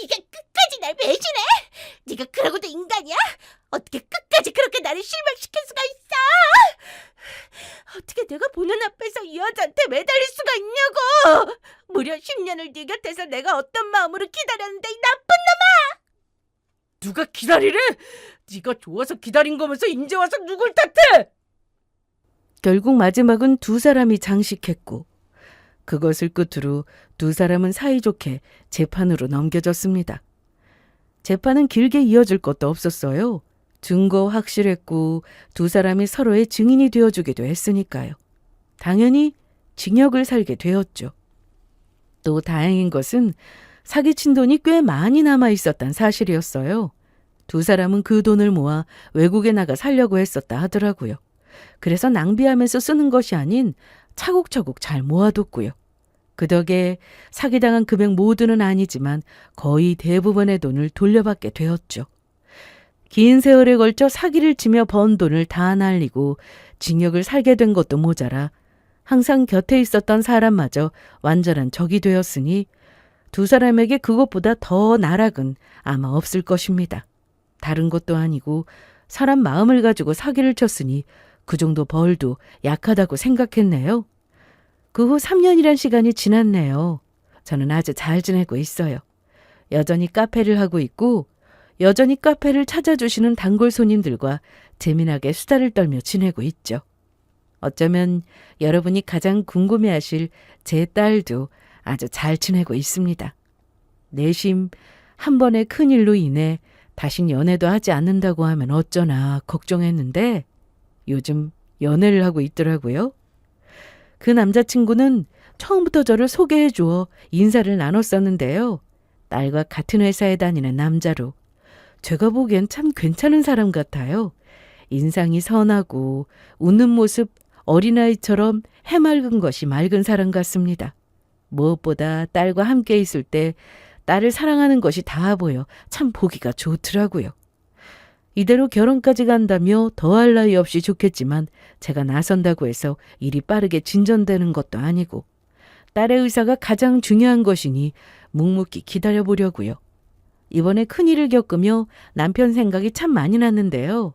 이게 끝까지 날 배신해? 네가 그러고도 인간이야? 어떻게 끝까지 그렇게 나를 실망시킬 수가 있어? 어떻게 내가 보는 앞에서 이 여자한테 매달릴 수가 있냐고! 무려 10년을 네 곁에서 내가 어떤 마음으로 기다렸는데 이 나쁜 누가 기다리래? 네가 좋아서 기다린 거면서 이제 와서 누굴 탓해? 결국 마지막은 두 사람이 장식했고 그것을 끝으로 두 사람은 사이좋게 재판으로 넘겨졌습니다. 재판은 길게 이어질 것도 없었어요. 증거 확실했고 두 사람이 서로의 증인이 되어주기도 했으니까요. 당연히 징역을 살게 되었죠. 또 다행인 것은 사기친 돈이 꽤 많이 남아있었단 사실이었어요. 두 사람은 그 돈을 모아 외국에 나가 살려고 했었다 하더라고요. 그래서 낭비하면서 쓰는 것이 아닌 차곡차곡 잘 모아뒀고요. 그 덕에 사기당한 금액 모두는 아니지만 거의 대부분의 돈을 돌려받게 되었죠. 긴 세월에 걸쳐 사기를 치며 번 돈을 다 날리고 징역을 살게 된 것도 모자라 항상 곁에 있었던 사람마저 완전한 적이 되었으니 두 사람에게 그것보다 더 나락은 아마 없을 것입니다. 다른 것도 아니고 사람 마음을 가지고 사기를 쳤으니 그 정도 벌도 약하다고 생각했네요. 그 후 3년이란 시간이 지났네요. 저는 아주 잘 지내고 있어요. 여전히 카페를 하고 있고 여전히 카페를 찾아주시는 단골 손님들과 재미나게 수다를 떨며 지내고 있죠. 어쩌면 여러분이 가장 궁금해하실 제 딸도 아주 잘 지내고 있습니다. 내심 한 번의 큰일로 인해 다신 연애도 하지 않는다고 하면 어쩌나 걱정했는데 요즘 연애를 하고 있더라고요. 그 남자친구는 처음부터 저를 소개해 주어 인사를 나눴었는데요. 딸과 같은 회사에 다니는 남자로 제가 보기엔 참 괜찮은 사람 같아요. 인상이 선하고 웃는 모습 어린아이처럼 해맑은 것이 맑은 사람 같습니다. 무엇보다 딸과 함께 있을 때 딸을 사랑하는 것이 다 보여 참 보기가 좋더라고요. 이대로 결혼까지 간다며 더할 나위 없이 좋겠지만 제가 나선다고 해서 일이 빠르게 진전되는 것도 아니고 딸의 의사가 가장 중요한 것이니 묵묵히 기다려보려고요. 이번에 큰일을 겪으며 남편 생각이 참 많이 났는데요.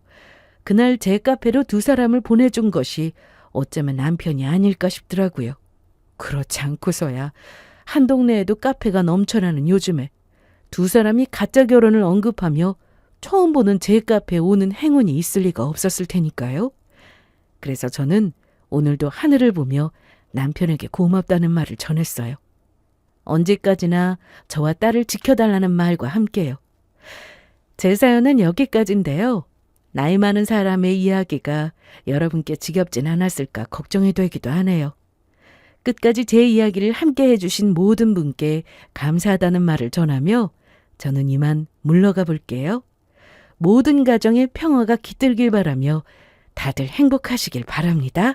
그날 제 카페로 두 사람을 보내준 것이 어쩌면 남편이 아닐까 싶더라고요. 그렇지 않고서야 한 동네에도 카페가 넘쳐나는 요즘에 두 사람이 가짜 결혼을 언급하며 처음 보는 제 카페에 오는 행운이 있을 리가 없었을 테니까요. 그래서 저는 오늘도 하늘을 보며 남편에게 고맙다는 말을 전했어요. 언제까지나 저와 딸을 지켜달라는 말과 함께요. 제 사연은 여기까지인데요. 나이 많은 사람의 이야기가 여러분께 지겹진 않았을까 걱정이 되기도 하네요. 끝까지 제 이야기를 함께 해주신 모든 분께 감사하다는 말을 전하며 저는 이만 물러가 볼게요. 모든 가정에 평화가 깃들길 바라며 다들 행복하시길 바랍니다.